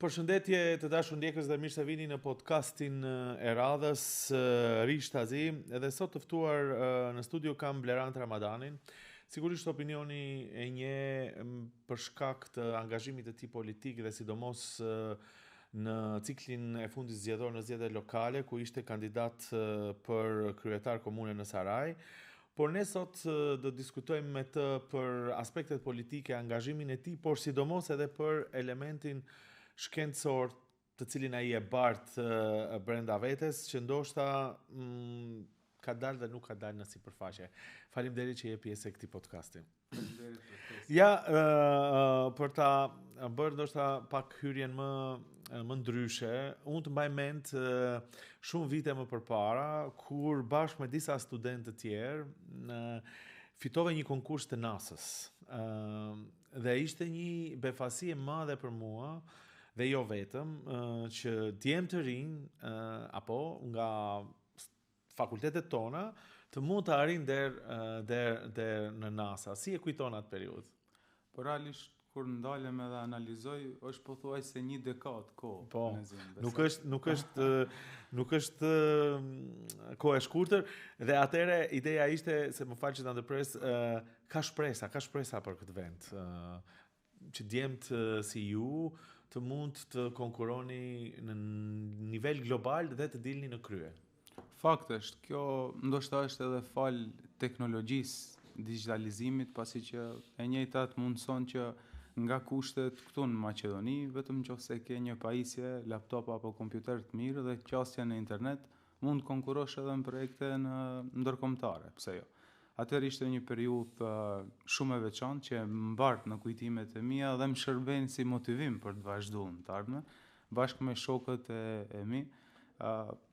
Përshëndetje të dashur ndjekës dhe mirë se vini në podcastin e radhës Rish Tazi. Edhe sot të ftuar në studio kam Blerant Ramadanin. Sigurisht opinioni e nje për shkak të angazhimit të tij politik dhe sidomos në ciklin e fundit zgjedhor në zgjedhjet lokale ku ishte kandidat për kryetar komune në Saraj. Por ne sot do diskutojmë me të për aspektet politike, angazhimin e tij, por sidomos edhe për elementin shkencor të cilin ai e bart brenda vetes, që ndoshta ka dalë dhe nuk ka dalë në sipërfaqe. Faleminderit që je pjesë e këtij podcasti. Ja, për ta bërë ndoshta pak hyrjen më ndryshe, unë të mbaj mend shumë vite më përpara, kur bashkë me disa studentë të tjerë fitove një konkurs të NASA-s. Dhe ishte një befasi e madhe për mua, dhe jo vetëm, që djemë të rinj apo nga fakultetet tona të mund të arrin der në NASA. Si e kujton atë periudhë? Por realisht kur ndalem edhe analizoj, është pothuajse një dekadë kohë. Po, nuk është kohë e shkurtër, dhe atëre ideja ishte, se më fal që ta ndërpres, ka shpresa për këtë vend, që djemt si ju të mund të konkuroni në nivel global dhe të dilni në krye. Fakt është, kjo ndoshta është edhe fal teknologjisë, digitalizimit, pasi që e njëjtat mundson që nga kushtet këtu në Maqedoni, vetëm nëse ke një pajisje, laptop apo kompjuter të mirë dhe qasje në internet, mund të konkurosh edhe në projekte ndërkombëtare, pse jo. Atëherë ishte një periudhë shumë e veçantë që mbart në kujtimet e mia dhe më shërben si motivim për të vazhduar të ardhmen, bashkë me shokët e mi.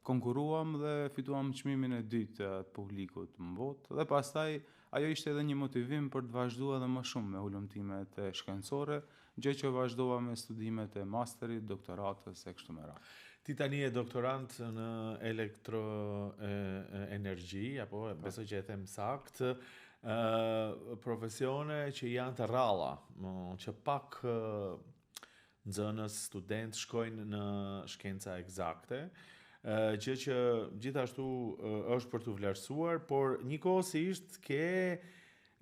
Konkuruam dhe fituam çmimin e dytë të publikut në botë dhe pastaj ajo ishte edhe një motivim për të vazhduar edhe më shumë me ulëmtimet shkencore, gjë që vazhdova me studimet e masterit, doktoratës e kështu me radhë. Ti tani je doktorant në elektroenergji, apo besoj që e them sakt, profesione që janë të rralla, që pak nxënës, student shkojnë në shkenca eksakte, gjë që gjithashtu është për të vlerësuar, por njëkohësisht ke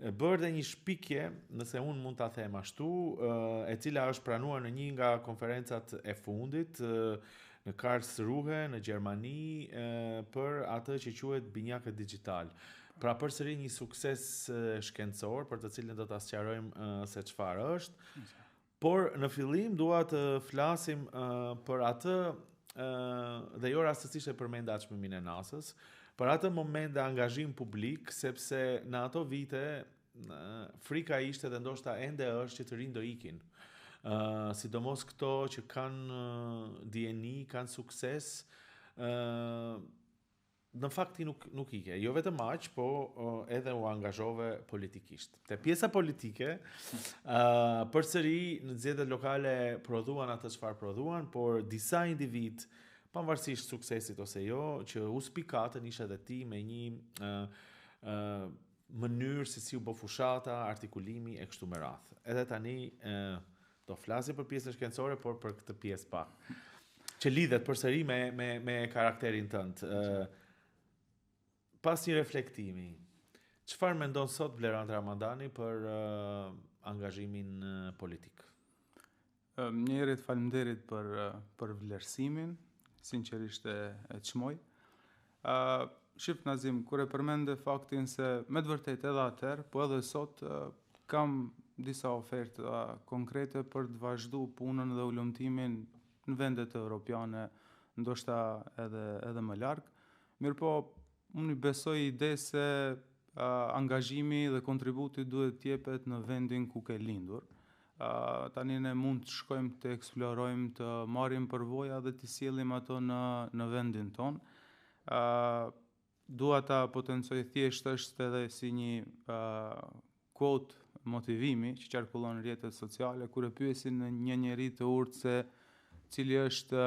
bërë dhe një shpikje, nëse unë mund ta them ashtu, e cila është pranuar në një nga konferencat e fundit në Karlsruhe, në Gjermani, për atë që quhet binjakët digital. Pra përsëri një sukses shkencor, për të cilin do ta sqarojmë se çfarë është. Por në fillim dua të flasim për atë, dhe jo rastësisht e përmenda çmimin e NASA-s, për atë moment dhe angazhim publik, sepse në ato vite frika ishte dhe ndoshta ende është që të rinj do ikin. Sidomos këto që kanë dieni, kanë sukses, në fakti nuk ike. Jo vetëm aq, po edhe u angazhove politikisht. Te pjesa politike, përsëri në zgjedhjet lokale prodhuan atë çfarë prodhuan, por disa individ, pavarësisht suksesit ose jo, që u spikatën isha edhe ti me një mënyrë se si u bë fushata, artikulimi e kështu me radhë. Edhe tani do flasim për pjesën shkencore, por për këtë pjesë pak, që lidhet përsëri me karakterin tënd. Pas një reflektimi, çfarë mendon sot Blerant Ramadani për angazhimin politik? Njëherët faleminderit për vlerësimin, sinqerisht e çmoj. Shif Nazim, kur e përmende faktin se me të vërtetë edhe atëherë, po edhe sot kam disa oferta konkrete për të vazhduar punën dhe ulëmtimin në vendet europiane, ndoshta edhe më larg. Mirëpo unë besoj ide se angazhimi dhe kontributi duhet të jepet në vendin ku ke lindur. Tani ne mund të shkojmë të eksplorojmë, të marrim përvoja dhe të sjellim ato në vendin ton. Dua ta potencoj thjesht është edhe si një quote motivimi që qarkullon në rrjetet sociale, kur e pyesin në një njerëz të urtë se cili është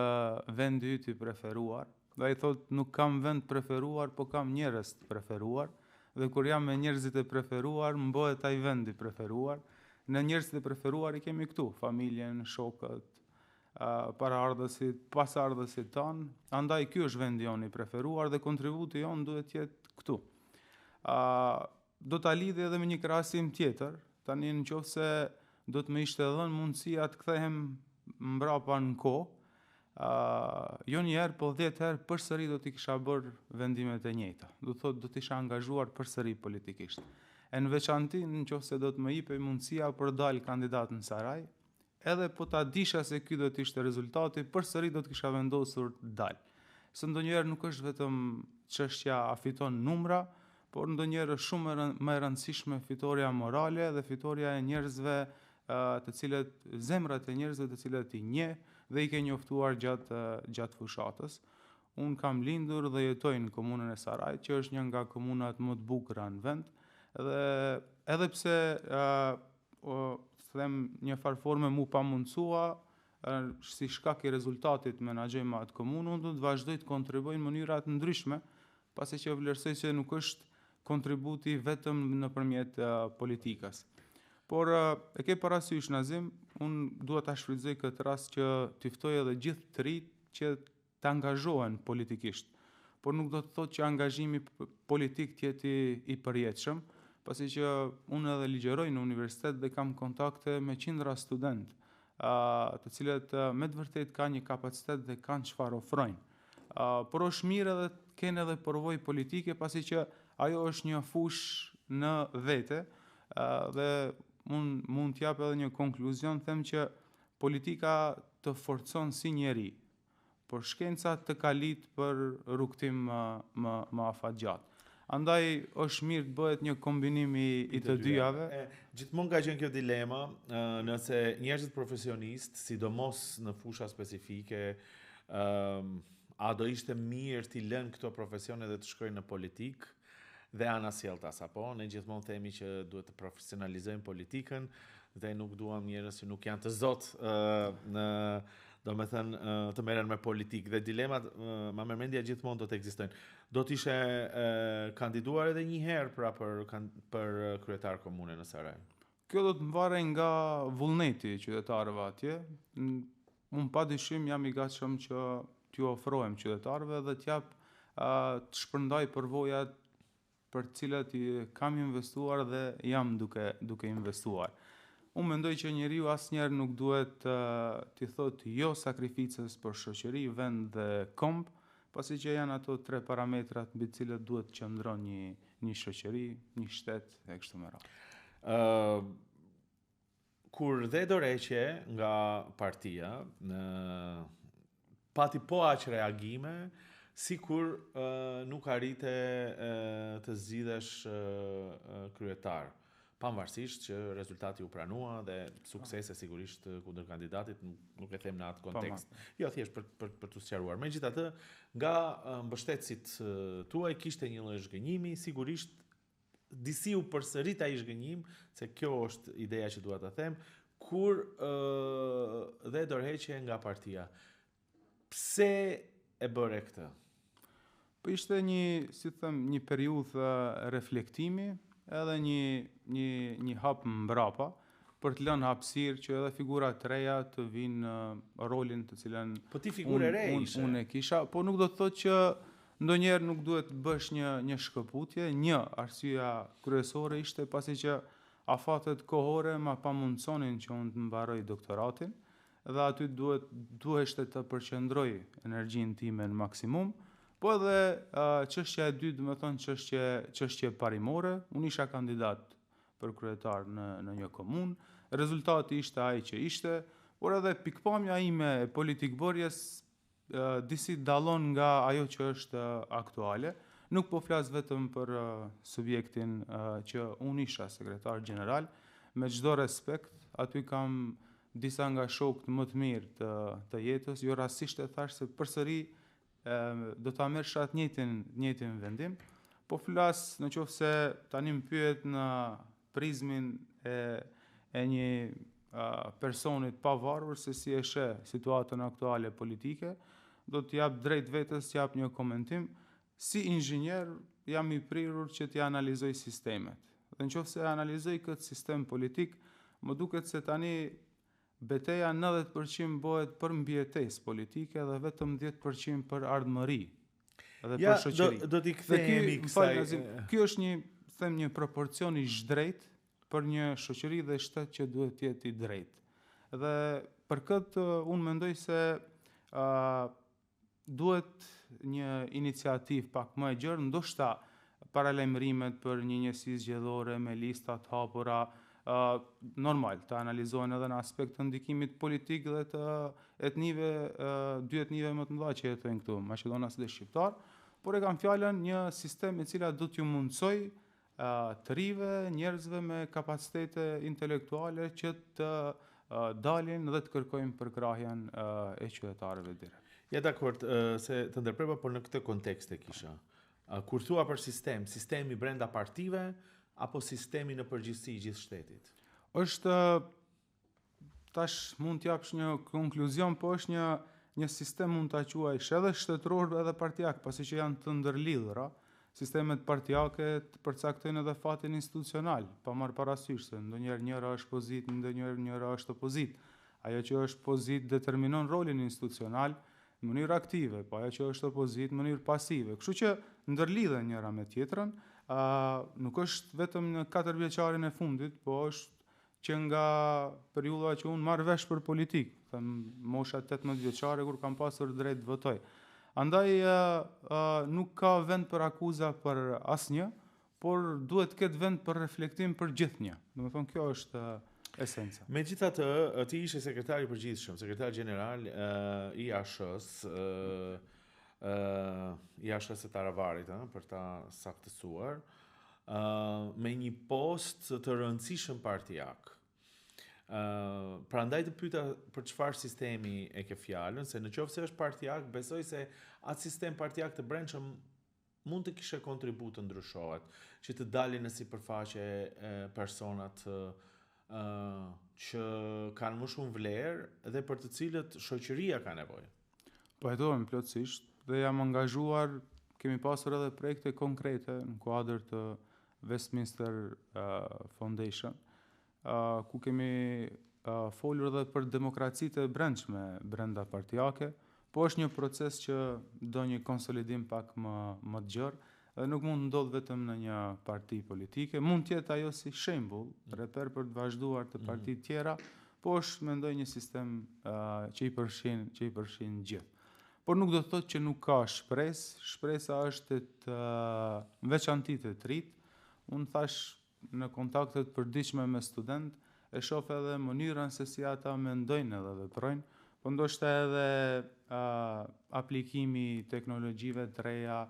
vendi yt i preferuar. Dhe ai thotë nuk kam vend preferuar, po kam njerëz të preferuar, dhe kur jam me njerëzit e preferuar, më bëhet ai vendi preferuar. Në njerëzit e preferuar i kemi këtu, familjen, shokët, paraardhësit, pasardhësit tanë, andaj ky është vendi jonë i preferuar dhe kontributi jonë duhet jetë këtu. Do ta lidhë edhe me një krahasim tjetër, tani nëse do të më ishte dhënë mundësia të kthehem mbrapa në kohë, jo një herë, po 10 herë përsëri do t'i kisha bërë vendimet e njëjta. Do thotë do t'isha angazhuar përsëri politikisht. E në veçanti nëse do të më jepej mundësia për dalë kandidat në Saraj, edhe po ta disha se ky do të ishte rezultati, përsëri do të kisha vendosur të dal. Se ndonjëherë nuk është vetëm çështja a fiton numra, por ndonjëherë është shumë më e rëndësishme fitoria morale dhe fitoria e njerëzve, të cilët zemrat e njerëzve të cilët i njeh dhe i ke njoftuar gjatë fushatës. Unë kam lindur dhe jetoj në komunën e Sarajit, që është një nga komunat më të bukura në vend, dhe edhe pse them një farforme mu pa mundësua, si shkak i rezultatit menaxhoj me atë komunë, unë do të vazhdoj të kontribuoj në mënyra të ndryshme, pasi që vlerësoj se nuk është kontributi vetëm nëpërmjet politikës. Por e ke parasysh Nazim, unë dua ta shfrytëzoj këtë rast që t'i ftoj edhe gjithë të rinjt që të angazhohen politikisht. Por nuk do të thotë që angazhimi politik të jetë i përjetshëm, pasi që unë edhe ligjeroj në universitet dhe kam kontakte me qindra student, të cilët me të vërtet kanë një kapacitet dhe kanë çfarë ofrojnë. Por është mirë edhe të kenë edhe përvojë politike, pasi që ajo është një fushë në vete, dhe unë mund t'jap edhe një konkluzion, them që politika të forcon si njeri, por shkenca të kalit për rrugtim më afatgjatë. Andaj është mirë të bëhet një kombinim i të dyjave. Gjithmonë ka qenë kjo dilema, nëse njerëzit profesionistë, sidomos në fusha specifike, a do ishte mirë t'i lënë këto profesione dhe të shkojnë në politikë, dhe ana sjelltas apo ne gjithmonë themi që duhet të profesionalizojmë politikën dhe nuk duam njerëz që nuk janë të zotë në të merren me politikë, dhe dilemat ma mërmendja gjithmonë do të ekzistojnë. Do të ishe kandiduar edhe një herë pra për kryetar komune në Saraj? Kjo do të mvarej nga vullneti i qytetarëve atje. Unë padyshim jam i gatshëm që t'ju ofrohem qytetarëve dhe të shpërndaj përvojat për të cilat kam investuar dhe jam duke investuar. Unë mendoj që njeriu asnjëherë nuk duhet t'i thotë jo sakrificës për shoqëri, vend dhe komb, pasi që janë ato 3 parametrat mbi të cilët duhet të qëndron një shoqëri, një shtet e kështu me radhë. Kur dhe Doreqe nga partia pati po aq reagime, sikur nuk arrite të zgjidhesh kryetar. Pavarësisht që rezultati u pranua dhe suksese sigurisht kundër kandidatit, nuk e them në atë kontekst. Jo, thjesht për të sqaruar. Megjithatë, nga mbështetësit tuaj kishte një lloj zhgënjimi, sigurisht disi u përsërit ai zhgënjim, se kjo është ideja që dua ta them, kur dhe dorëheqje nga partia. Pse e bëre këtë? Po ishte një periudhë reflektimi, edhe një hap mbrapa për të lënë hapësirë që edhe figura të reja të vinë në rolin të cilën po ti figurë re ishe. Unë e kisha, po nuk do të thotë që ndonjëherë nuk duhet të bësh një shkëputje. Një arsyeja kryesore ishte pasi që afatet kohore ma pamundsonin që unë të mbaroj doktoratin dhe aty duheshte të përqendroj energjinë time në maksimum. Po edhe çështja e dytë, do të thonë çështje parimore, unë isha kandidat për kryetar në një komunë, rezultati ishte ai që ishte, por edhe pikpamja ime e politikbërjes disi dallon nga ajo që është aktuale. Nuk po flas vetëm për subjektin që unë isha sekretar general, me çdo respekt, aty kam disa nga shokët më të mirë të jetës, jo rastisht e thash se përsëri do ta merrsh atë njëjtin vendim, po flas nëse tani më pyet në prizmin e një personit pavarur se si e sheh situatën aktuale politike, do të jap drejt vetes të jap një komentim. Si inxhinier jam i prirur që t'i analizoj sistemet. Dhe nëse analizoj këtë sistem politik, më duket se tani beteja 90% bëhet për mbjetesë politike dhe vetëm 10% për ardhmëri dhe Ja, për shoqëri. do t'i kthehemi kësaj. Ky është një proporcion i zhdrejt për një shoqëri dhe shtet që duhet të jetë i drejtë. Dhe për këtë unë mendoj se duhet një iniciativë pak më e gjerë, ndoshta paralajmërimet për një njësi zgjedhore me lista të hapura, normal, të analizohen edhe në aspekt të ndikimit politik dhe të dy etnive më të mëdha që jetojnë këtu, maqedonas dhe shqiptar, por e kam fjalën një sistem i cila do t'ju mundsoj të rive, njerëzve me kapacitete intelektuale që të dalin dhe të kërkojnë përkrahjen e qytetarëve direkt. Ja, dakord, se të ndërprerja, por në këtë kontekst e kisha. Kur thua për sistemi brenda partive apo sistemi në përgjithësi gjithë shtetit? Është tash mund t'japsh një konkluzion, po është një sistem mund ta quajsh edhe shtetëror edhe partijak, pasi që janë të ndërlidhura. Sistemet partijake të përcaktojnë edhe fatin institucional, pa marrë parasysh se ndonjëherë njëra është pozitë, ndonjëherë njëra është opozitë. Ajo që është pozitë determinon rolin institucional në mënyrë aktive, po ajo që është opozitë në mënyrë pasive. Kështu që ndërlidhen njëra me tjetrën, nuk është vetëm në 4 vjeçarin e fundit, po është që nga periudha që unë marr vesh për politikë, mosha 18 vjeçare kur kam pasur drejt të votoj. Andaj nuk ka vend për akuza për asnjë, por duhet të ketë vend për reflektim për gjithnjë. Domethënë kjo është esenca. Megjithatë, ti ishe sekretari i përgjithshëm, sekretar general i ASH-s, i ASH-s së Taravarit, për ta saktësuar, me një post të rëndësishëm partijak. Prandaj të pyeta për çfarë sistemi e ke fjalën, se nëse është partijak, besoj se atë sistem partijak të brendshëm mund të kishte kontribut të ndryshohet, që të dalin në sipërfaqe personat që kanë më shumë vlerë dhe për të cilët shoqëria ka nevojë. Po hetojmë plotësisht dhe jam angazhuar, kemi pasur edhe projekte konkrete në kuadër të Westminster Foundation, ku kemi folur edhe për demokracitë e brendshme brenda partijake, po është një proces që do një konsolidim pak më të gjerë, dhe nuk mund ndodh vetëm në një parti politike, mund të jetë ajo si shembull, reper për të vazhduar të parti tjera, po është mendoj një sistem që i përfshin gjithë. Por nuk do të thotë që nuk ka shpresë, shpresa është të veçantitë të rit. Unë thash në kontaktet përditshme me student, e shoh edhe mënyrën se si ata mendojnë edhe veprojnë, po ndoshta edhe aplikimi i teknologjive të reja,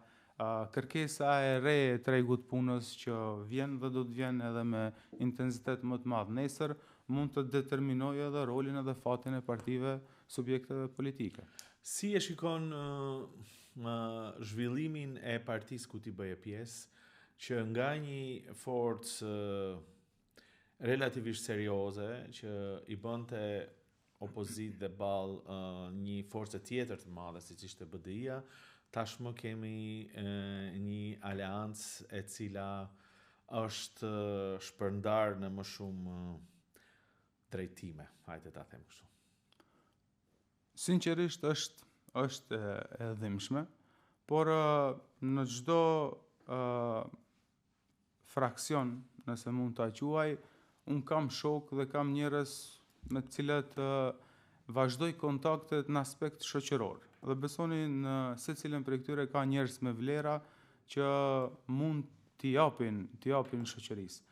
kërkesa e re e tregut punës që vjen dhe do të vjen edhe me intensitet më të madh nesër, mund të determinojë edhe rolin edhe fatin e partive subjekteve politike. Si e shikon zhvillimin e partisë ku ti bëje pjesë, që nga një forcë relativisht serioze, që i bënte opozitë dhe ballë një force tjetër të madhe, siç ishte BDI-ja, tashmë kemi një aleancë e cila është shpërndar në më shumë drejtime, hajde ta them kështu. Sinqerisht është e dhimbshme, por në çdo fraksion, nëse mund ta quaj, un kam shok dhe kam njerëz me të cilët vazhdoj kontaktet në aspekt shoqëror. Dhe besoni në secilën prej këtyre ka njerëz me vlera që mund t'i japin shoqërisë.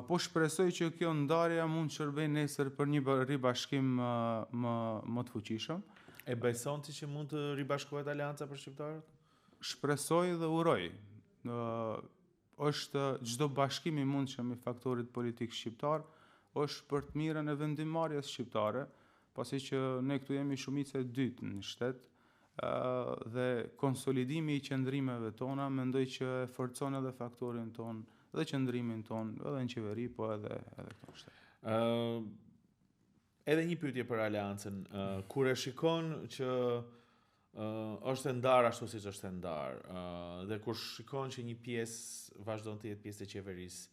Po shpresoj që kjo ndarja mund të shërbejë nesër për një ribashkim më të fuqishëm. E beson ti që mund të ribashkohet aleanca për shqiptarët? Shpresoj dhe uroj. Është çdo bashkim i mundshëm i faktorit politik shqiptar, është për të mirën e vendimmarrjes shqiptare, pasi që ne këtu jemi shumicë e dytë në shtet, dhe konsolidimi i qëndrimeve tona mendoj që e forcon edhe faktorin ton dhe qëndrimin ton edhe në qeveri, po edhe këtu në shtet. Edhe një pyetje për aleancën, kur e shikon që është e ndarë ashtu siç është e ndarë, dhe kur shikon që një pjesë vazhdon të jetë pjesë e qeverisë,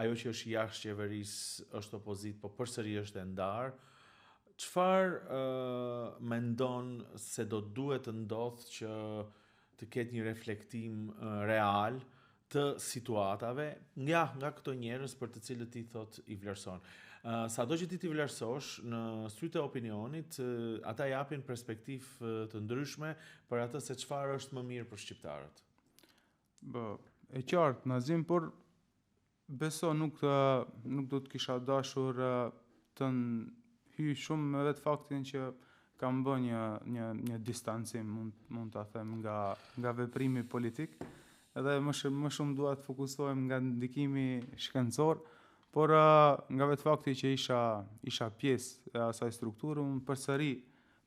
ajo që është jashtë qeverisë është opozitë, po përsëri është e ndarë, çfarë mendon se do duhet të ndodhë që të ketë një reflektim real të situatave nga këto njerëz për të cilët ti thot i vlerëson. Sado që ti vlerësosh në sytë e opinionit, ata japin perspektivë të ndryshme për atë se çfarë është më mirë për shqiptarët. E qartë, Nazim, por beso nuk do të kisha dashur të hyj shumë me vetë faktin që kam bërë një distancim, mund ta them, nga veprimi politik, edhe më shumë dua të fokusohem nga ndikimi shkencor, por nga vetë fakti që isha pjesë e asaj strukture, unë përsëri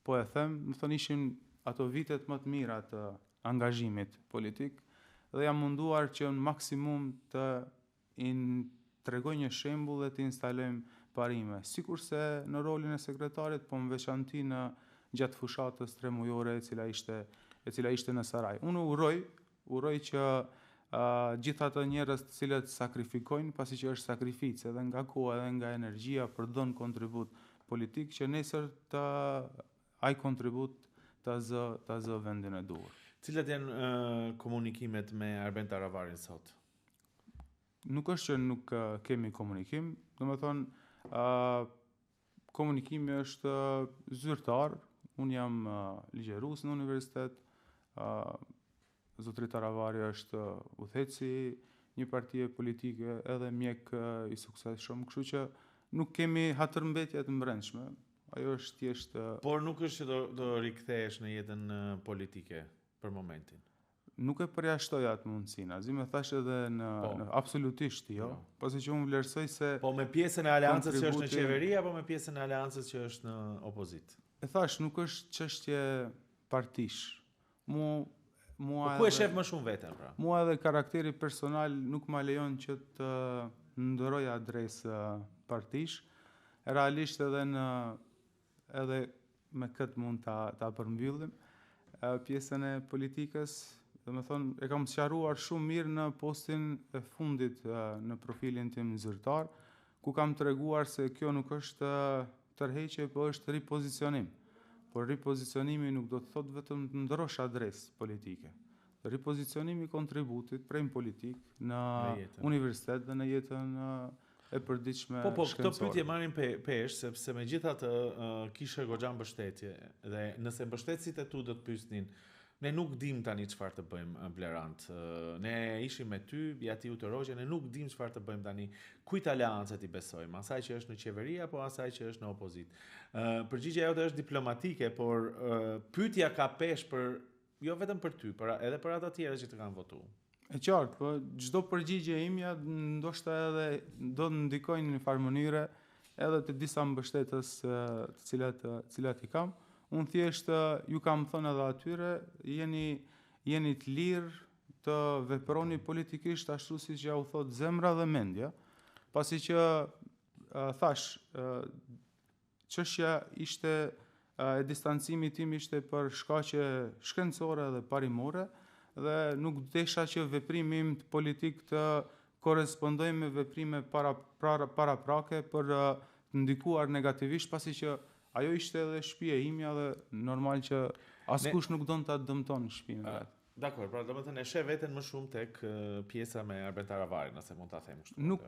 po e them, më thonë ishin ato vitet më të mira të angazhimit politik, dhe jam munduar që në maksimum të tregoj një shembull dhe të instalojmë parime, sikurse në rolin e sekretarit, po në veçanti në gjatë fushatës 3 mujore e cila ishte në Saraj. Unë uroj që gjithë ato njerëz të cilët sakrifikojnë, pasi që është sakrificë edhe nga koha edhe nga energjia për të dhënë kontribut politik, që nesër ai kontribut ta zë vendin e duhur. Cilat janë komunikimet me Arben Taravarin sot? Nuk është që nuk kemi komunikim, domethënë komunikimi është zyrtar. Unë jam ligjerues në universitet, zotri Taravari është udhëheci një partie politike edhe mjek i suksesshëm, kështu që nuk kemi hatërmbetje të brendshme. Ajo është thjesht. Por nuk është që do rikthehesh në jetën politike për momentin. Nuk e përjashtoj atë mundësinë. Azim e thash edhe në absolutisht jo. Pasi që unë vlerësoj se po me pjesën e aleancës që është në qeveri apo me pjesën e aleancës që është në opozit. E thash, nuk është çështje partish. Mua ku e shef më shumë veten pra? Mua edhe karakteri personal nuk ma lejon që të ndëroj adresë partish. Realisht edhe me këtë mund ta përmbyllim pjesën e politikës. Domethënë, e kam sqaruar shumë mirë në postin e fundit në profilin tim zyrtar, ku kam treguar se kjo nuk është tërheqje, po është ripozicionim. Por ripozicionimi nuk do të thotë vetëm të ndrosh adresë politike. Ripozicionimi i kontributit prejm politik në universitet dhe në jetën e përditshme shkencore. Këto pyetje marrin pesh sepse megjithatë kishe goxha mbështetje dhe nëse mbështetësit e tu do të pyesnin, ne nuk dim tani çfarë të bëjmë Blerant. Ne ishim me ty, Jati Uterogje, ne nuk dim çfarë të bëjmë tani. Kujt aleancët i besojmë? Asaj që është në qeveri apo asaj që është në opozit? Përgjigjja jote është diplomatike, por pyetja ka pesh jo vetëm për ty, edhe për ata tjerë që të kanë votuar. E qartë, po çdo përgjigje imja ndoshta edhe do të ndikojnë në farë mënyre edhe të disa mbështetës të cilat i kam. Unë thjesht ju kam thënë edhe atyre, jeni të lirë të veproni politikisht ashtu siç ja u thot zemra dhe mendja, pasi që thash, çështja ishte e distancimit tim ishte për shkaqe shkencore dhe parimore, dhe nuk desha që veprimi im politik të korrespondojë me veprime paraprake për të ndikuar negativisht, pasi që ajo ishte edhe shtëpia imja dhe normal që askush nuk don ta dëmton shtëpinë vet. Dakor, pra domethënë e sheh veten më shumë tek pjesa me Arben Taravarin, nëse mund ta them kështu. Nuk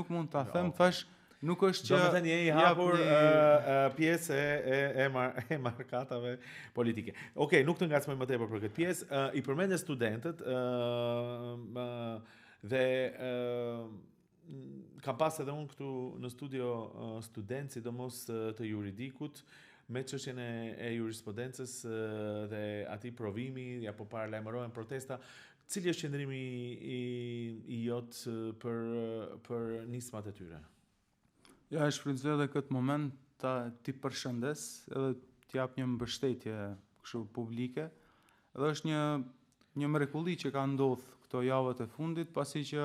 mund ta them, thash, nuk është që domethënë je i hapur pjesë e markatave politike. Okej, nuk të ngacmoj më tepër për këtë pjesë. I përmendë studentët dhe kam pas edhe unë këtu në studio student, sidomos të juridikut, me çështjen e jurisprudencës dhe atij provimi, apo paralajmërohen protesta. Cili është qëndrimi i jot për nismat e tyre? Ja, e shfrytëzoj edhe këtë moment ti përshëndes edhe t'jap një mbështetje kështu publike. Edhe është një mrekulli që ka ndodhur këto javët e fundit, pasi që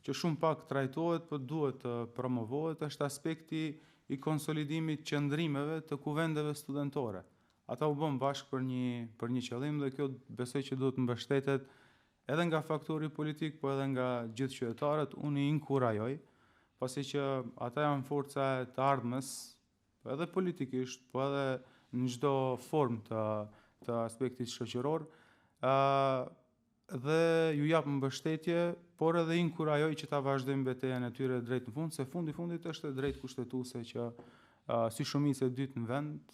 shumë pak trajtohet, por duhet të promovohet, është aspekti i konsolidimit qëndrimeve të kuvendeve studentore. Ata u bën bashkë për një qëllim dhe kjo besoj që duhet mbështetet edhe nga faktori politik, po edhe nga gjithë qytetarët. Unë i inkurajoj, pasi që ata janë forca të ardhmes edhe politikisht, po edhe në çdo formë të aspektit shoqëror, dhe ju jap mbështetje, por edhe inkurajoj që ta vazhdojmë betejën e tyre drejt në fund, se fundi fundit është e drejtë kushtetuese që si shumicë e dytë në vend,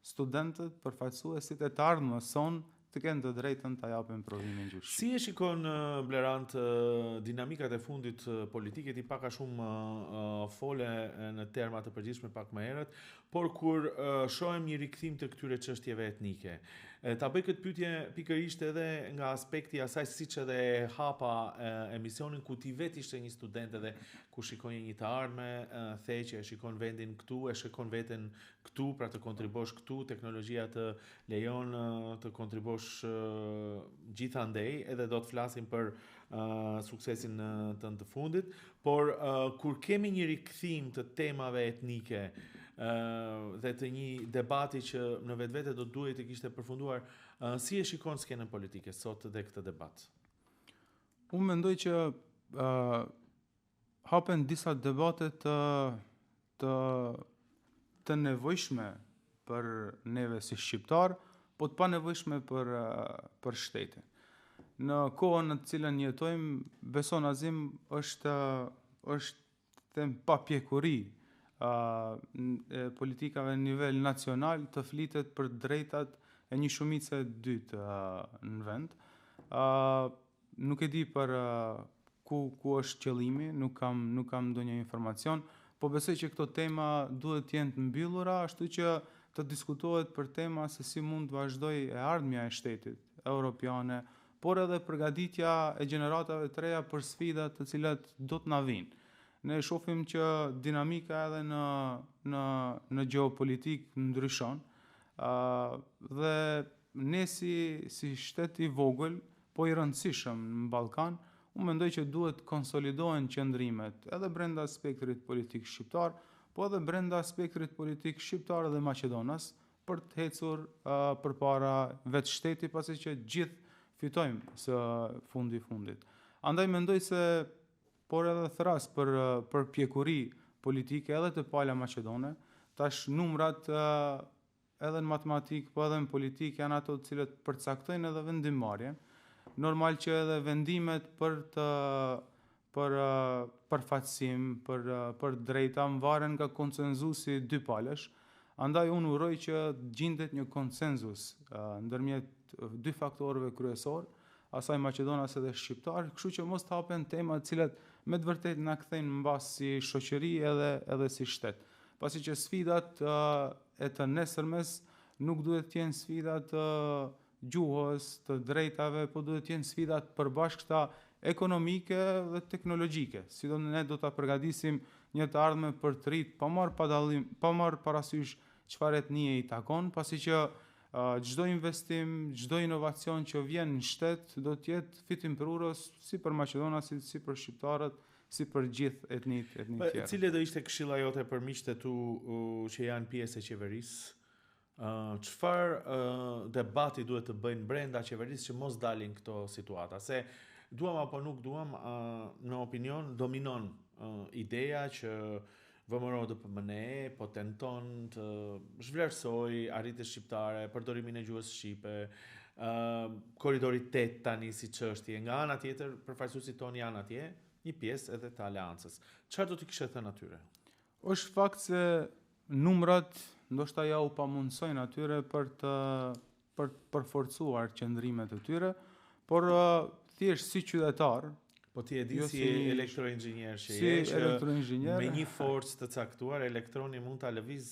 studentët, përfaqësuesit e të ardhmës son të kenë të drejtën ta japin provimin gjyqësor. Si e shikon Blerant dinamikat e fundit politike, ti pak a shumë fole në terma të përgjithshme pak më herët, por kur shohim një rikthim të këtyre çështjeve etnike. Ta bëj këtë pyetje pikërisht edhe nga aspekti asaj siç edhe hapa emisionin ku ti vetë ishte një student edhe ku shikonje një të ardhme, the që e shikon vendin këtu, e shikon veten këtu, pra të kontribosh këtu, teknologjia të lejon të kontribosh gjithandej, edhe do të flasim për suksesin tënd të fundit, por kur kemi një rikthim të temave etnike dhe të një debati që në vetvete do duhet të kishte përfunduar, si e shikon skenën politike sot dhe këtë debat? Unë mendoj që hapen disa debate të nevojshme për neve si shqiptar, po të pa nevojshme për shtetin. Në kohën në të cilën jetojmë, beson Azim, është pa pjekuri politikave në nivel nacional të flitet për drejtat e një shumice dytë në vend. Nuk e di për ku është qëllimi, nuk kam ndonjë informacion, po besoj që këto tema duhet të jenë të mbyllura, ashtu që të diskutohet për tema se si mund të vazhdoj e ardhmja e shtetit europiane, por edhe përgatitja e gjeneratave të reja për sfidat të cilat do të na vinë. Ne shohim që dinamika edhe në geopolitik ndryshon, dhe ne si shtet i vogël, po i rëndësishëm në Ballkan, unë mendoj që duhet konsolidohen qëndrimet edhe brenda spektrit politik shqiptar, po edhe brenda spektrit politik shqiptar dhe Maqedonas, për të ecur përpara vetë shteti, pasi që gjithë fitojmë së fundit. Andaj mendoj se por edhe thras për pjekuri politike edhe të pala Maqedone, tash numrat edhe në matematik, po edhe në politik janë ato të cilët përcaktojnë edhe vendimarrjen. Normal që edhe vendimet për përfaqësim, për drejta varen nga konsenzusi dy palësh. Andaj unë uroj që gjendet një konsenzus ndërmjet dy faktorëve kryesor, asaj Maqedonas edhe shqiptar, kështu që mos të hapen tema të cilat me të vërtet na kthejnë mbas si shoqëri edhe si shtet. Pasi që sfidat e të nesërmes nuk duhet të jenë sfidat gjuhës, të drejtave, po duhet të jenë sfidat përbashkëta ekonomike dhe teknologjike. Si do ne do ta përgatisim një të ardhme për të rit, pa marrë parasysh çfarë etnie i takon, pasi që çdo investim, çdo inovacion që vjen në shtet do të jetë fitim për urës si për Maqedonasit, si për shqiptarët, si për gjithë etnitë tjera. Cile do ishte këshilla jote për miqtë tu që janë pjesë e qeverisë? Çfarë debati duhet të bëjnë brenda qeverisë që mos dalin këto situata? Se duam apo nuk duam, në opinion dominon ideja që VMRO-DPMNE po tenton të zhvlerësoj arritjes shqiptare, përdorimin e gjuhës shqipe, korridori 8 tani si çështje. Nga ana tjetër, përfaqësuesit tonë janë atje, një pjesë edhe të aleancës. Çfarë do t'i kishe thënë atyre? Është fakt se numrat ndoshta ja u pamundsojnë atyre për të përforcuar qëndrimet e tyre, por thjesht si qytetar, po ti e di si elektroinxhinier që elektroinxhinier, me një forcë të caktuar, elektroni mund ta lëviz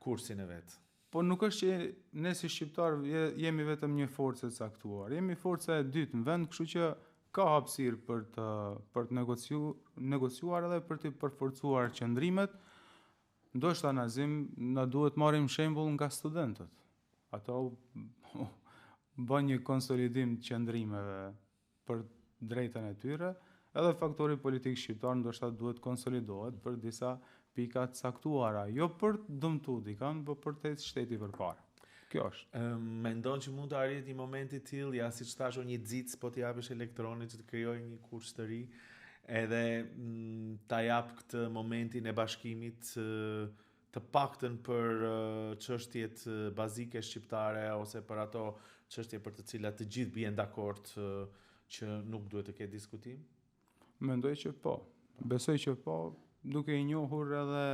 kursin e vet. Po nuk është që ne si shqiptar jemi vetëm një forcë e caktuar. Jemi forca e dytë në vend, kështu që ka hapësirë për të negociuar edhe për të përforcuar qëndrimet. Ndoshta Nazim na duhet marrim shembull nga studentët. Ato bën një konsolidim të qëndrimeve për drejtën e tyre, edhe faktori politik shqiptar ndoshta duhet konsolidohet për disa pika të caktuara, jo për të dëmtuar dikën, por për të ecë shteti përpara. Kjo është. Mendon që mund të arrit një moment i tillë, ja siç thashë një xic po t'i japësh elektronit që të krijojë një kurs të ri, edhe ta jap këtë momentin e bashkimit të paktën për çështjet bazike shqiptare ose për ato çështje për të cilat të gjithë bien dakord që nuk duhet të ketë diskutim? Mendoj që po. Besoj që po, duke i njohur edhe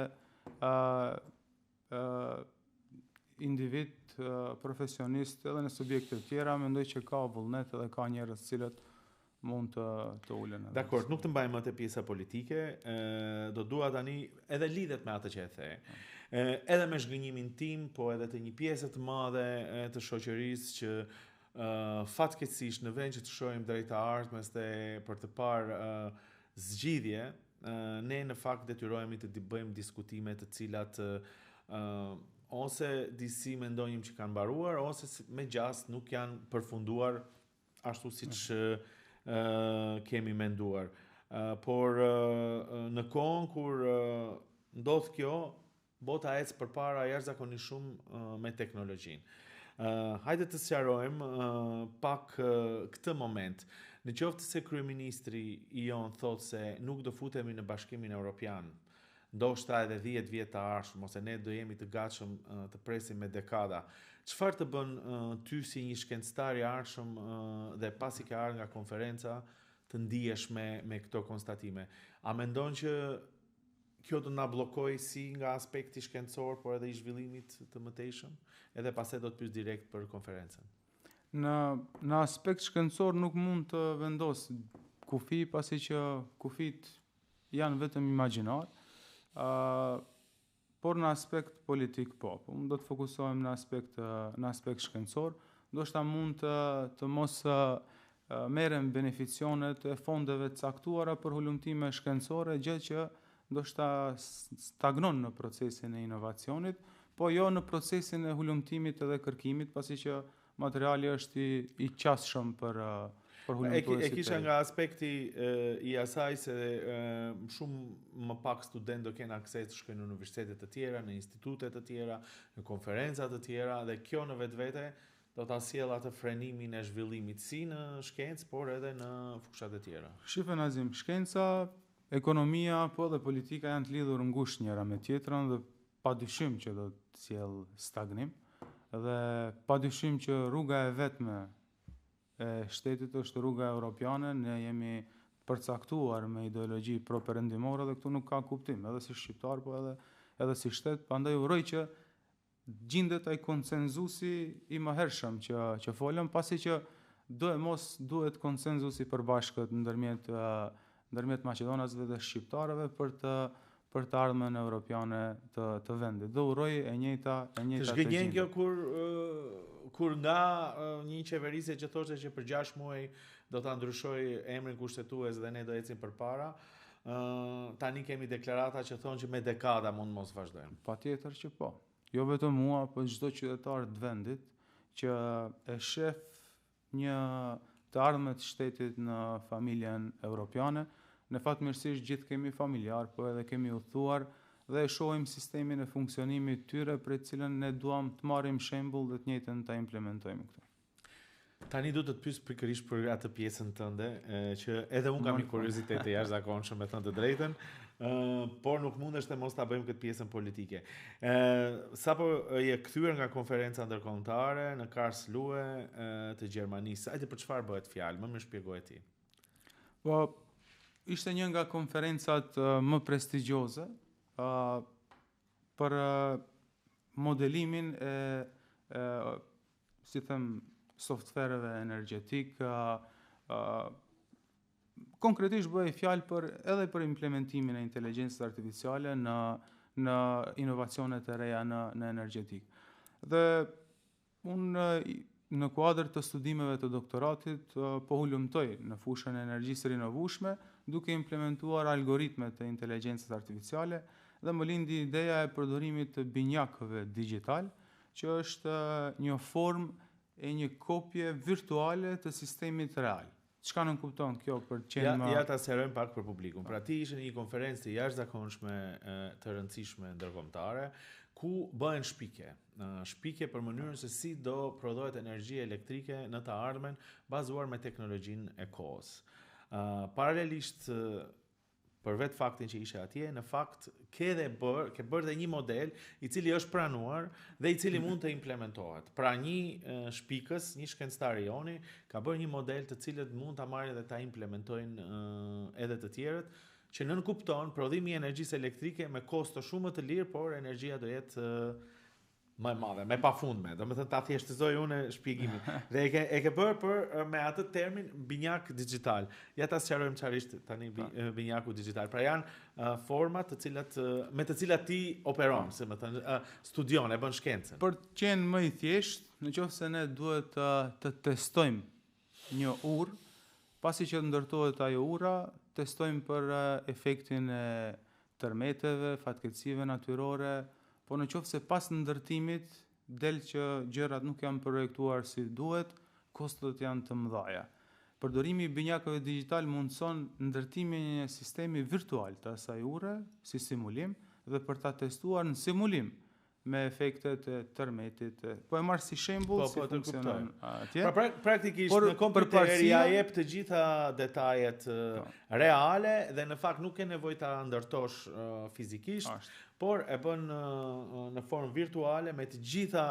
individ, profesionist edhe në subjekte të tjera, mendoj që ka vullnet edhe ka njerëz cilët mund të ulen. Dakor, nuk të mbajmë më te pjesa politike, do dua tani edhe lidhet me atë që e the. Edhe me zhgënjimin tim, po edhe të një pjesë të madhe të shoqërisë që fatkeqësisht në vend që të shohim drejt të ardhmes dhe për të parë zgjidhje, ne në fakt detyrohemi të bëjmë diskutime të cilat ose disi mendojmë që kanë mbaruar ose me gjast nuk janë përfunduar ashtu siç kemi menduar. Por në kohën kur ndodh kjo, bota ec përpara jashtëzakonisht shumë me teknologjinë. Hajde të sqarojmë pak këtë moment. Në qoftë se kryeministri i jon thotë se nuk do futemi në Bashkimin Evropian, ndoshta edhe 10 vjet të ardhshëm ose ne do jemi të gatshëm të presim me dekada. Çfarë të bën ty si një shkencëtar i ardhshëm dhe pasi ke ardhur nga konferenca të ndihesh me këto konstatime? A mendon që kjo do na bllokojë si nga aspekti shkencor, por edhe i zhvillimit të mëtejshëm? Edhe pastaj do të pyes direkt për konferencën. Në aspekt shkencor nuk mund të vendos kufi, pasi që kufit janë vetëm imagjinar. Por në aspekt politik po. Unë do të fokusohem në aspekt shkencor. Ndoshta mund të mos merrem beneficionet e fondeve të caktuara për hulumtime shkencore, gjë që ndoshta stagnon në procesin e inovacionit, po jo në procesin e hulumtimit edhe kërkimit, pasi që materiali është i qasshëm për E kisha nga aspekti i asaj se shumë më pak student do kenë akses të shkojnë në universitete të tjera, në institute të tjera, në konferenca të tjera, dhe kjo në vetvete do ta sjellë atë frenimin e zhvillimit si në shkencë, por edhe në fushat e tjera. Shife Nazim, shkenca, ekonomia, po dhe politika janë të lidhur ngushtë njëra me tjetrën dhe padyshim që do të sjellë stagnim, dhe padyshim që rruga e vetme e shtetit është rruga europiane. Ne jemi përcaktuar me ideologji pro-perëndimore dhe këtu nuk ka kuptim, edhe si shqiptar, po edhe si shtet. Prandaj uroj që gjendet ai konsenzusi i mëhershëm që folëm, pasi që duhet konsenzusi përbashkët ndërmjet maqedonasve dhe shqiptarëve për të ardhmen europiane të vendit. Dhe uroj e njëjta të zhgënjen kjo kur nga një qeverisje që thoshte që për 6 muaj do ta ndryshoj emrin kushtetues dhe ne do ecim përpara, tani kemi deklarata që thonë që me dekada mund mos vazhdojmë. Patjetër që po. Jo vetëm mua, po çdo qytetar të vendit që e shef një të ardhmet shtetit në familjen europiane. Në fatmirësisht gjithë kemi familjar, po edhe kemi udhëtuar dhe e shohim sistemin e funksionimit tyre për cilën ne duam të marrim shembull dhe të njëjtën ta implementojmë këtu. Tani do të pyes pikërisht për atë pjesën tënde, që edhe unë kam një kuriozitet të jashtëzakonshëm, me thënë të drejtën, por nuk mundesh të mos ta bëjmë këtë pjesën politike. Sapo je kthyer nga konferenca ndërkombëtare në Karlsruhe të Gjermanisë. Hajde, për çfarë bëhet fjalë? Më shpjegoje ti. Po, ishte një nga konferencat më prestigjioze për modelimin si them, softvereve energjetik. Konkretisht bëhej fjalë edhe për implementimin e inteligjencës artificiale në inovacionet e reja në energjetik. Dhe unë në kuadër të studimeve të doktoratit po hulumtoj në fushën e energjisë rinovueshme, duke implementuar algoritmet e inteligjencës artificiale, dhe më lindi ideja e përdorimit të binjakëve digital, që është një formë e një kopje virtuale të sistemit real. Çka nuk kupton kjo për të qenë më... Ja ta sqarojmë pak për publikun. Pra ti ishe në një konferencë të jashtëzakonshme të rëndësishme ndërkombëtare, ku bëhen shpikje për mënyrën se si do prodhohet energji elektrike në të ardhmen bazuar me teknologjinë e kohës. Paralelisht për vetë faktin që ishe atje, në fakt ke bërë dhe një model i cili është pranuar dhe i cili mund të implementohet. Pra një shpikës, një shkencëtar i joni, ka bërë një model të cilët mund ta marrin dhe ta implementojnë edhe të tjerët, që nënkupton prodhimi i energjisë elektrike me kosto shumë më të lirë, por energjia do jetë më e madhe, me pafundme. Domethënë ta thjeshtëzoj unë shpjegimin. Dhe e ke bërë për me atë termin binjak digital. Ja ta sqarojmë çfarë është tani binjaku digital. Pra janë forma me të cilat ti operon, se më thënë studion, e bën shkencën. Për të qenë më i thjesht, nëse ne duhet të testojmë një urë, pasi që ndërtohet ajo ura, testojmë për efektin e tërmeteve, fatkeqësive natyrore. Po në qoftë se pas ndërtimit del që gjërat nuk janë projektuar si duhet, kostot janë të mëdha. Përdorimi i binjakëve digital mundson ndërtimin e një sistemi virtual të asaj ure si simulim dhe për ta testuar në simulim me efektet e tërmetit. Po e marr si shembull si funksionon atje. Pra praktikisht në kompjuter ja jep të gjitha detajet reale dhe në fakt nuk ke nevojë ta ndërtosh fizikisht. Por e bën në formë virtuale me të gjitha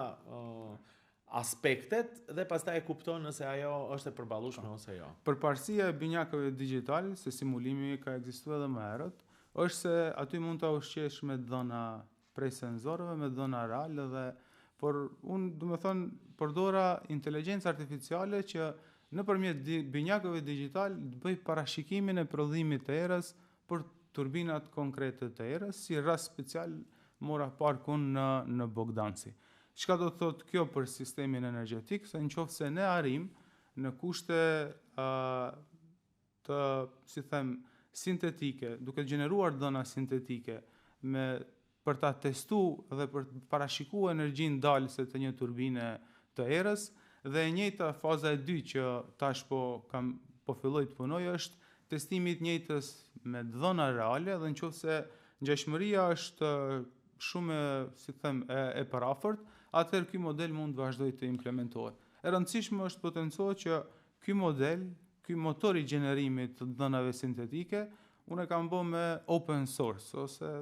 aspektet dhe pastaj e kupton nëse ajo është e përballueshme ose jo. Përparësia e binjakëve digital, se simulimi ka ekzistuar edhe më herët, është se aty mund ta ushqesh me dhëna prej senzorëve, me dhëna reale por unë do të thonë përdora inteligjencë artificiale që nëpërmjet binjakëve digital të bëj parashikimin e prodhimit të erës për turbinat konkrete të erës, si rast special mora parkun në Bogdanci. Çka do të thotë kjo për sistemin energjetik, se nëse ne arrim në kushte të, si them, sintetike, duke gjeneruar dhëna sintetike për ta testuar dhe për të parashikuar energjinë dalëse të një turbine të erës, dhe e njëjta faza e dytë që tash po filloj të punoj është testimit njëjtës me dhëna reale dhe nëse ngjashmëria është shumë e parafort, atëherë ky model mund të vazhdojë të implementohet. E rëndësishme është potencohet që ky model, ky motor i gjenerimit të dhënave sintetike, unë e kam bërë me open source ose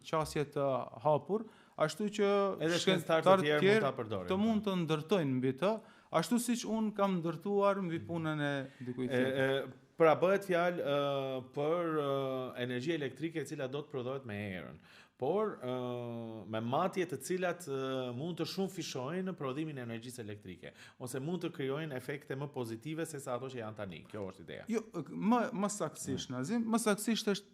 qasje të hapur, ashtu që edhe shkencëtarët të tjerë mund ta përdorin. Të mund të ndërtojnë mbi të, ashtu siç unë kam ndërtuar mbi punën e dikujt tjetër. Pra bëhet fjalë për energji elektrike e cila do të prodhohet me erën, por me matje të cilat mund të shumë fishojnë prodhimin e energjisë elektrike, ose mund të krijojnë efekte më pozitive se sa ato që janë tani. Kjo është ideja. Jo, më saktësisht, Nazim, më saktësisht është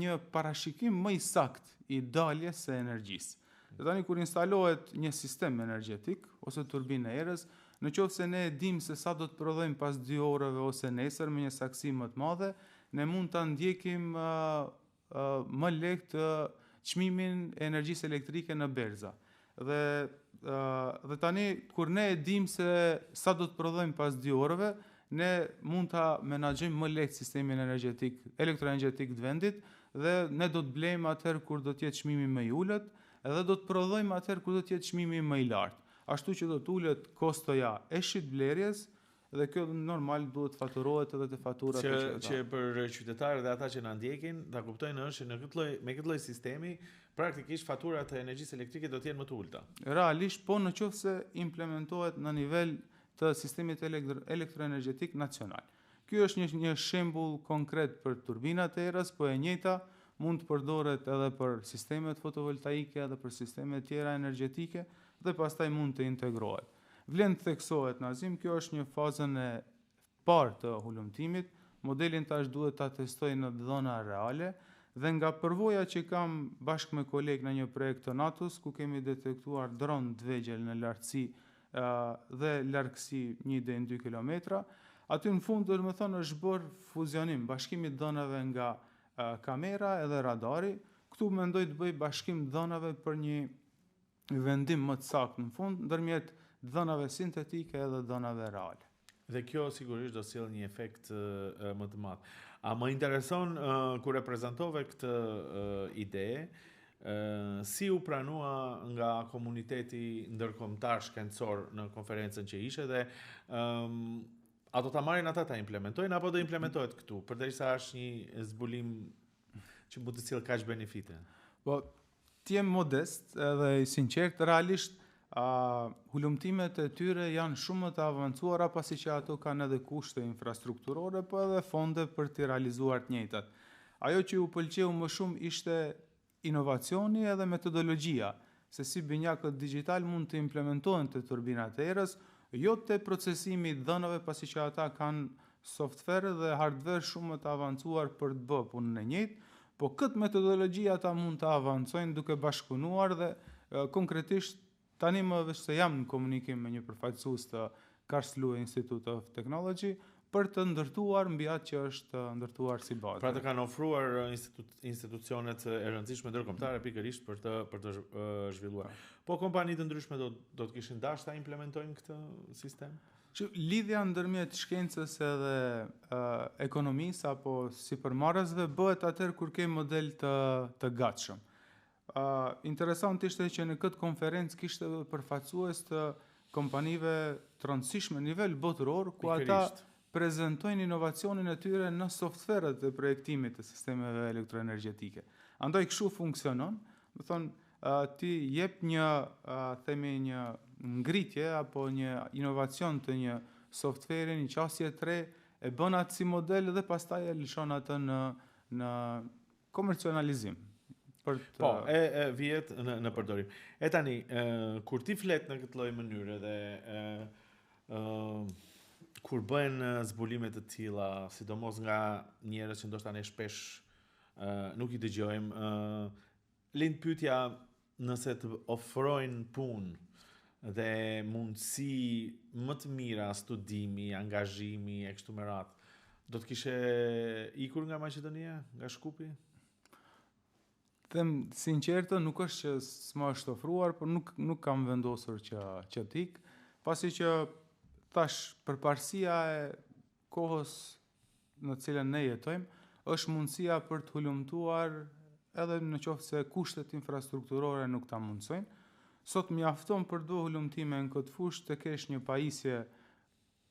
një parashikim më i sakt i daljes së energjisë. Dhe tani kur instalohet një sistem energjetik ose turbinë e erës, nëse ne e dim se sa do të prodhojmë pas 2 orëve ose nesër me një saktësi më të madhe, ne mund ta ndjekim më lehtë çmimin e energjisë elektrike në berza. Dhe tani kur ne e dim se sa do të prodhojmë pas 2 orëve, ne mund ta menaxhojmë më lehtë sistemin elektroenergjetik të vendit dhe ne do të blejmë atëherë kur do të jetë çmimi më i ulët, edhe do të prodhojmë atëherë kur do të jetë çmimi më i lartë. Ashtu që do të ulet kostoja e shitblerjes dhe kjo normal duhet faturohet edhe te faturat që për qytetarët dhe ata që na ndjekin, ta kuptojnë është që me këtë lloj sistemi praktikisht faturat e energjisë elektrike do të jenë më të ulta. Realisht, po nëse implementohet në nivel të sistemit elektroenergjetik nacional. Ky është një shembull konkret për turbinat e erës, po e njëjta mund të përdoret edhe për sistemet fotovoltaike dhe për sistemet tjera energjetike dhe pastaj mund të integrohet. Vlen të theksohet, Nazim, kjo është një fazën e parë të hulumtimit. Modelin tash duhet ta testoj në dhëna reale dhe nga përvoja që kam bashkë me kolegë në një projekt të NATO-s ku kemi detektuar dron të vegjël në lartësi dhe largësi 1 deri në 2 kilometra, aty në fund është bërë fuzionim, bashkimi të dhënave nga kamera edhe radari. Këtu mendoj të bëj bashkim të dhënave për një vendim më të saktë në fund ndërmjet dhënave sintetike edhe dhënave reale. Dhe kjo sigurisht do sjellë një efekt më të madh. A më intereson kur e prezantove këtë ide, si u pranua nga komuniteti ndërkombëtar shkencor në konferencën që ishe dhe a do ta marrin ata ta implementojnë apo do implementohet këtu, përderisa është një zbulim që mund të cilë kaq benefite? Po, ti jem modest edhe i sinqert, realisht hulumtimet e tyre janë shumë të avancuara pasi që ato kanë edhe kushte infrastrukturore, po edhe fonde për të realizuar të njëjtat. Ajo që u pëlqeu më shumë ishte inovacioni edhe metodologjia, se si binjakët digital mund të implementohen të turbinat e erës, jo të procesimi i dhënave pasi që ata kanë software dhe hardware shumë të avancuar për të bërë punën e njëjtë, po këtë metodologji ata mund të avancojnë duke bashkëpunuar dhe konkretisht tani më veç se jam në komunikim me një përfaqësues të Karlsruhe Institute of Technology për të ndërtuar mbi atë që është ndërtuar si bazë. Pra të kanë ofruar institucionet e rëndësishme ndërkombëtare pikërisht për të zhvilluar. Po kompani të ndryshme do të kishin dashur ta implementojnë këtë sistem? Lidhja ndërmjet shkencës edhe ekonomisë apo sipërmarrësve bëhet atëherë kur ke model të gatshëm. Interesant ishte që në këtë konferencë kishte përfaqësues të kompanive të rëndësishme në nivel botëror, ku ata prezantojnë inovacionin e tyre në softverët e projektimit të sistemeve elektroenergjetike. Andaj kështu funksionon, do thonë ti jep një një ngritje apo një inovacion të një softveri, një qasje të re, e bën atë si model dhe pastaj e lëshon atë në komercionalizim. Po, e vjet në përdorim. E tani, kur ti flet në këtë lloj mënyre dhe kur bëhen zbulime të tilla, sidomos nga njerëz që ndoshta ne shpesh nuk i dëgjojmë, lind pyetja nëse të ofrojnë punë dhe mundësi më të mira studimi, angazhimi e kështu me radhë, do të kishe ikur nga Maqedonia, nga Shkupi? Them sinqertë, nuk është që s'ma është ofruar, por nuk kam vendosur që t'ik, pasi që thash përparësia e kohës në cilën ne jetojmë, është mundësia për të hulumtuar edhe në qoftë se kushtet infrastrukturore nuk ta mundsojnë. Sot mjafton për do hulumtime në këtë fushë të kesh një pajisje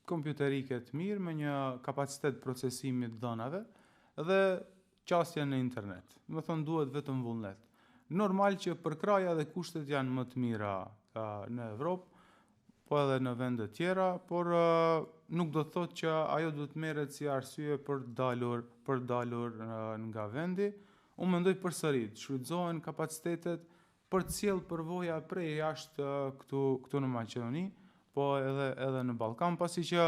kompjuterike të mirë me një kapacitet procesimi të dhënave dhe qasje në internet. Më thonë duhet vetëm vullnet. Normal që përkraja dhe kushtet janë më të mira në Evropë, po edhe në vende tjera, por nuk do të thotë që ajo do të merret si arsye për dalur nga vendi. Unë mendoj përsëri, shfrytëzohen kapacitetet për të sjellë përvoja prej jashtë këtu në Maqedoni, po edhe në Ballkan, pasi që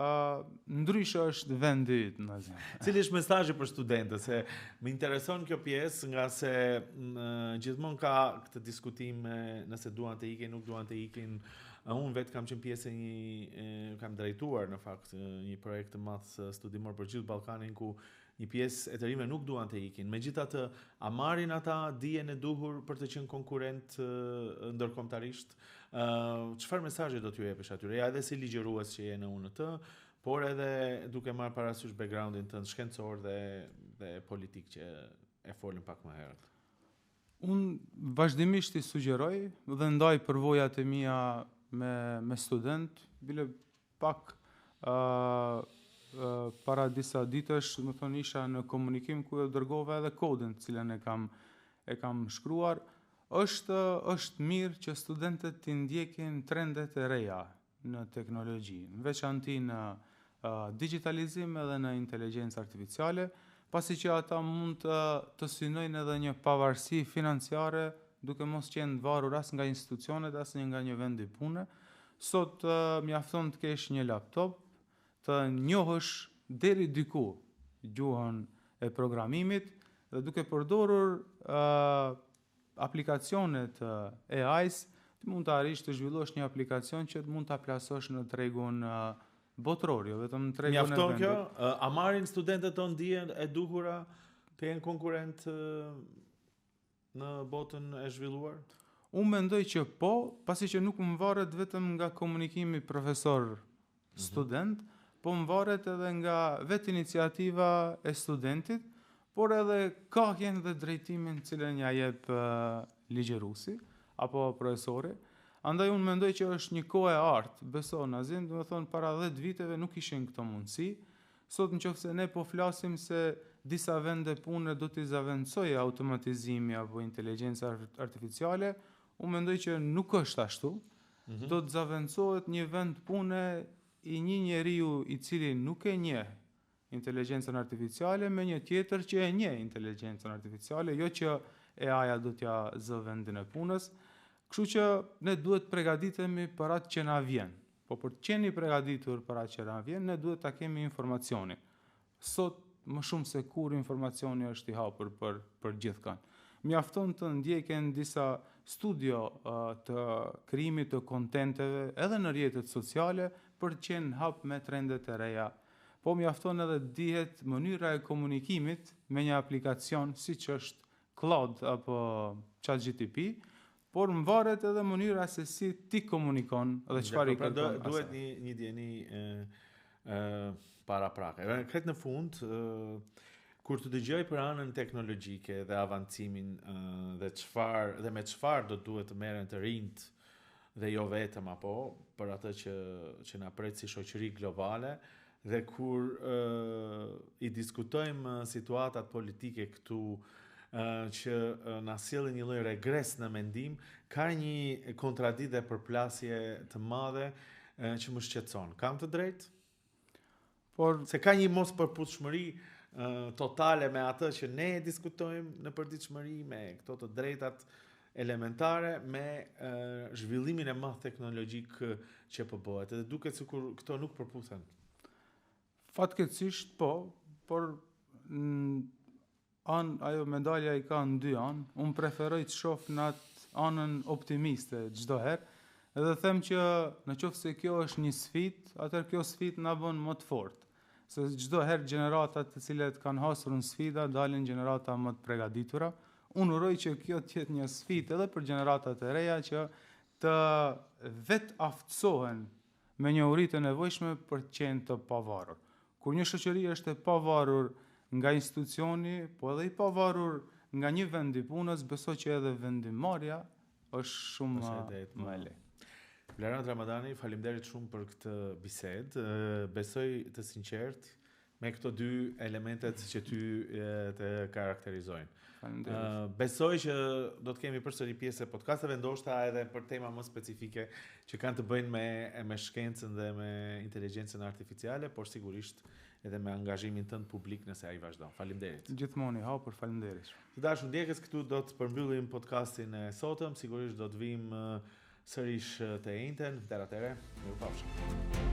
ndryshe është vendi yt në Azia. Cili është mesazhi për studentët? Se më intereson kjo pjesë nga se gjithmonë ka këtë diskutim nëse duan të ikin, nuk duan të ikin. Unë vetë kam qenë pjesë kam drejtuar në fakt një projekt të madh studimor për gjithë Ballkanin ku një pjesë e të rinjve nuk duan të ikin. Megjithatë, a marrin ata dijen e duhur për të qenë konkurrent ndërkombëtarisht? Çfarë mesazhi do t'ju jepësh atyre? Ja edhe si ligjërues që je në UNT, por edhe duke marrë parasysh backgroundin tënd shkencor dhe politik që e folën pak më herët. Unë vazhdimisht i sugjeroj dhe ndaj përvojat e mia me student, bile pak para disa ditësh, më thonë isha në komunikim ku e dërgova edhe kodin të cilën e kam shkruar. Është mirë që studentët të ndjekin trendet e reja në teknologji, në veçanti në digitalizim edhe në inteligjencë artificiale, pasi që ata mund të synojnë edhe një pavarësi financiare duke mos qenë varur as nga institucionet, as nga një vendi pune. Sot mjafton të kesh një laptop, të njohësh deri diku gjuhën e programimit dhe duke përdorur aplikacionet AI-s, ti mund të arrish të zhvillosh një aplikacion që mund ta plasosh në tregun botror, jo vetëm në tregun e vendit. Mjafton kjo? A marrin studentët tonë dijen e duhura të jenë konkurrent në botën e zhvilluar? Unë mendoj që po, pasi që nuk më varet vetëm nga komunikimi profesor-student, po më varet edhe nga vetë iniciativa e studentit, por edhe kahjen dhe drejtimin cilën ja jep ligjëruesi apo profesori. Andaj unë mendoj që është një kohë e artë, beso Nazim, do të thonë para 10 viteve nuk ishin këto mundësi. Sot nëse ne po flasim se disa vende pune do t'i zaventojë automatizimi apo inteligjenca artificiale, unë mendoj që nuk është ashtu. Do të zaventohet një vend pune i një njeriu i cili nuk e njeh inteligjencën artificiale me një tjetër që e njeh inteligjencën artificiale, jo që AI-ja do t'ja zë vendin e punës. Kështu që ne duhet përgatitemi për atë që na vjen. Po për të qenë i përgatitur për atë që na vjen, ne duhet ta kemi informacionin. Sot më shumë se kur informacioni është i hapur për gjithkënd. Mjafton të ndjeken disa studio të krijimit të kontenteve edhe në rrjetet sociale për të qenë hap me trendet e reja. Po mjafton edhe dihet mënyra e komunikimit me një aplikacion siç është Claude apo ChatGPT, por më varet edhe mënyra se si ti komunikon dhe çfarë i kërkon. Duhet një djeni paraprake. Kretë në fund, kur të dëgjoj për anën teknologjike dhe avancimin dhe me çfarë do duhet të merren të rinjt dhe jo vetëm apo për atë që na pret si shoqëri globale, dhe kur i diskutojmë situatat politike këtu që na sjellin një lloj regres në mendim, ka një kontradikt dhe përplasje të madhe që më shqetëson. Kam të drejtë? Por se ka një mos përputhshmëri totale me atë që ne diskutojmë në përditshmëri, me këto të drejtat elementare, me zhvillimin e madh teknologjik që po bëhet. Edhe duket sikur këto nuk përputhen. Fatkeqësisht po, por ajo medalja i ka në dy anë. Unë preferoj të shoh në atë anën optimiste çdo herë, edhe them që në qoftë se kjo është një sfidë, atëherë kjo sfidë na bën më të fortë. Se çdo herë gjeneratat të cilat kanë hasur në sfida dalin gjenerata më të përgatitura. Unë uroj që kjo të jetë një sfidë edhe për gjeneratat e reja që të vetë aftësohen me një uri të nevojshme për të qenë të pavarur. Kur një shoqëri është e pavarur nga institucioni, po edhe i pavarur nga një vend i punës, besoj që edhe vendimarrja është shumë më e lehtë. Blerant Ramadani, faleminderit shumë për këtë bisedë. Besoj të sinqert me këto dy elementet që ty të karakterizojnë. Besoj që do të kemi përsëri pjesë e podcasteve, ndoshta edhe për tema më specifike që kanë të bëjnë me shkencën dhe me inteligjencën artificiale, por sigurisht edhe me angazhimin tënd publik nëse ai vazhdon. Faleminderit. Gjithmonë i hapur, faleminderit. Të dashur ndjekës, këtu do të përmbyllim podcastin e sotëm, sigurisht do të vim sërish të njëjtën, deri atëherë, mirupafshim.